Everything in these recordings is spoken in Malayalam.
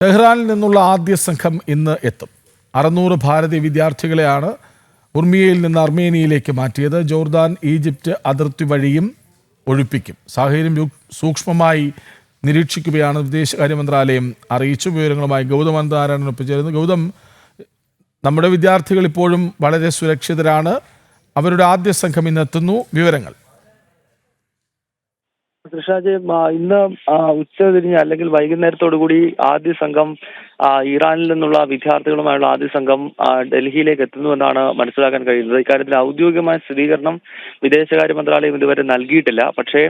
ടെഹ്റാനിൽ നിന്നുള്ള ആദ്യ സംഘം ഇന്ന് എത്തും. 600 ഭാരതീയ വിദ്യാർത്ഥികളെയാണ് ഉർമിയയിൽ നിന്ന് അർമേനിയയിലേക്ക് മാറ്റിയത്. ജോർദാൻ ഈജിപ്റ്റ് അതിർത്തി വഴിയും ഒഴിപ്പിക്കും. സാഹചര്യം സൂക്ഷ്മമായി നിരീക്ഷിക്കുകയാണ് വിദേശകാര്യ മന്ത്രാലയം അറിയിച്ചു. വിവരങ്ങളുമായി ഗൗതം അനന്തനാരായണനൊപ്പം ചേരുന്നു. ഗൗതം, നമ്മുടെ വിദ്യാർത്ഥികൾ ഇപ്പോഴും വളരെ സുരക്ഷിതരാണ്. അവരുടെ ആദ്യ സംഘം ഇന്ന് എത്തുന്നു. വിവരങ്ങൾ. കൃഷ്ണാജ്, ഇന്ന് ഉച്ചതിരിഞ്ഞ് അല്ലെങ്കിൽ വൈകുന്നേരത്തോടു കൂടി ആദ്യ സംഘം ഇറാനിൽ നിന്നുള്ള വിദ്യാർത്ഥികളുമായുള്ള ആദ്യ സംഘം ഡൽഹിയിലേക്ക് എത്തുന്നുവെന്നാണ് മനസ്സിലാക്കാൻ കഴിയുന്നത്. ഇക്കാര്യത്തിൽ ഔദ്യോഗികമായ സ്ഥിരീകരണം വിദേശകാര്യ മന്ത്രാലയം ഇതുവരെ നൽകിയിട്ടില്ല. പക്ഷേ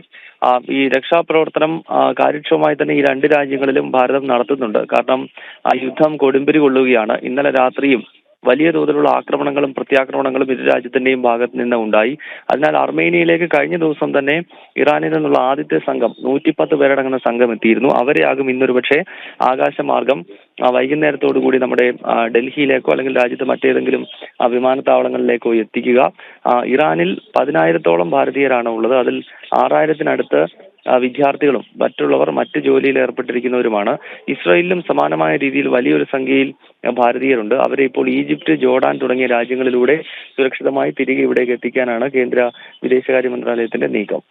ഈ രക്ഷാപ്രവർത്തനം കാര്യക്ഷമമായി തന്നെ ഈ രണ്ട് രാജ്യങ്ങളിലും ഭാരതം നടത്തുന്നുണ്ട്. കാരണം യുദ്ധം കൊടുമ്പിരി കൊള്ളുകയാണ്. ഇന്നലെ രാത്രിയും വലിയ തോതിലുള്ള ആക്രമണങ്ങളും പ്രത്യാക്രമണങ്ങളും ഇരു രാജ്യത്തിന്റെയും ഭാഗത്ത് നിന്ന് ഉണ്ടായി. അതിനാൽ അർമേനിയയിലേക്ക് കഴിഞ്ഞ ദിവസം തന്നെ ഇറാനിൽ നിന്നുള്ള ആദ്യത്തെ സംഘം 110 പേരടങ്ങുന്ന സംഘം എത്തിയിരുന്നു. അവരെയാകും ഇന്നൊരു പക്ഷേ ആകാശമാർഗം വൈകുന്നേരത്തോടു കൂടി നമ്മുടെ ഡൽഹിയിലേക്കോ അല്ലെങ്കിൽ രാജ്യത്തെ മറ്റേതെങ്കിലും വിമാനത്താവളങ്ങളിലേക്കോ എത്തിക്കുക. ഇറാനിൽ 10,000-ഓളം ഭാരതീയരാണ് ഉള്ളത്. അതിൽ 6,000-നടുത്ത് വിദ്യാർത്ഥികളും മറ്റുള്ളവർ മറ്റ് ജോലിയിൽ ഏർപ്പെട്ടിരിക്കുന്നവരുമാണ്. ഇസ്രായേലിലും സമാനമായ രീതിയിൽ വലിയൊരു സംഖ്യയിൽ ഭാരതീയരുണ്ട്. അവരെ ഇപ്പോൾ ഈജിപ്റ്റ്, ജോർഡാൻ തുടങ്ങിയ രാജ്യങ്ങളിലൂടെ സുരക്ഷിതമായി തിരികെ ഇവിടേക്ക് എത്തിക്കാനാണ് കേന്ദ്ര വിദേശകാര്യ മന്ത്രാലയത്തിന്റെ നീക്കം.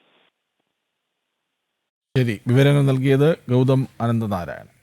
ശരി, വിവരങ്ങൾ നൽകിയത് ഗൗതം അനന്തനാരായണൻ.